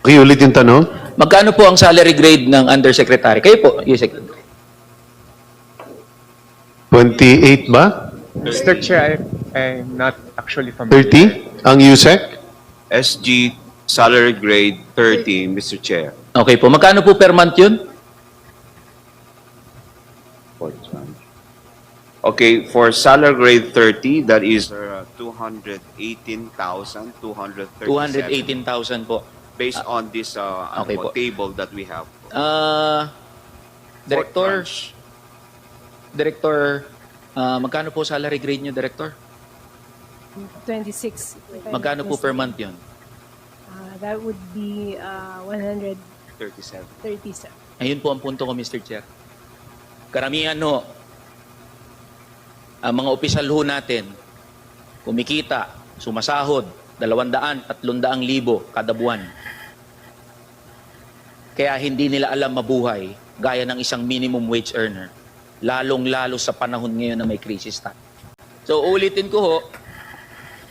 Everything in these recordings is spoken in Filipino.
Pakiulit yung tanong. Magkano po ang salary grade ng undersecretary? Kayo po, Yusek. 28 ba? Mr. Chair, I'm not actually familiar. 30? Ang USEC? SG salary grade 30, Mr. Chair. Okay po. Magkano po per month yun? Okay, for salary grade 30, that is 218,237. 218,000 po. Based on this Okay po. table that we have. Director, magkano po salary grade nyo, Director? 26. if I'm Magkano not po per mistaken. month yun? That would be 137. 37. Ayun po ang punto ko, Mr. Chair. Karamihan ho, ang mga opisyal ho natin, kumikita, sumasahod, 200,000-300,000 kada buwan. Kaya hindi nila alam mabuhay gaya ng isang minimum wage earner, lalong-lalo sa panahon ngayon na may crisis tayo. So ulitin ko ho,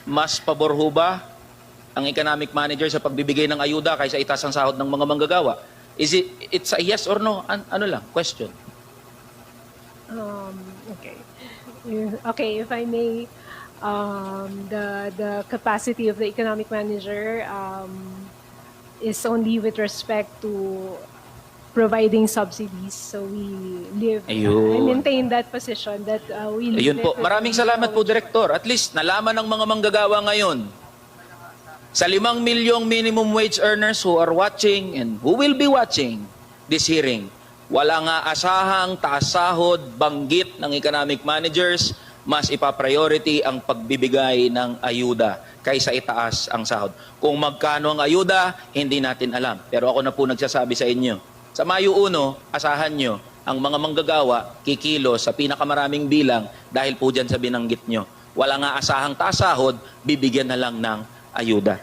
mas pabor ho ba ang economic manager sa pagbibigay ng ayuda kaysa itaas ang sahod ng mga manggagawa? It's a yes or no? Ano lang, question. Okay. Okay, if I may, the capacity of the economic manager is only with respect to providing subsidies. So we live, Ayun. I maintain that position that we live. Ayun po. with- Maraming salamat po, Director. At least nalaman ng mga manggagawa ngayon sa 5 milyong minimum wage earners who are watching and who will be watching this hearing, wala nga asahang taas sahod, banggit ng economic managers, mas ipapriority ang pagbibigay ng ayuda kaysa itaas ang sahod. Kung magkano ang ayuda, hindi natin alam. Pero ako na po nagsasabi sa inyo, sa Mayo 1, asahan nyo, ang mga manggagawa kikilos sa pinakamaraming bilang dahil po dyan sa binanggit nyo. Wala nga asahang taas sahod, bibigyan na lang ng ayuda.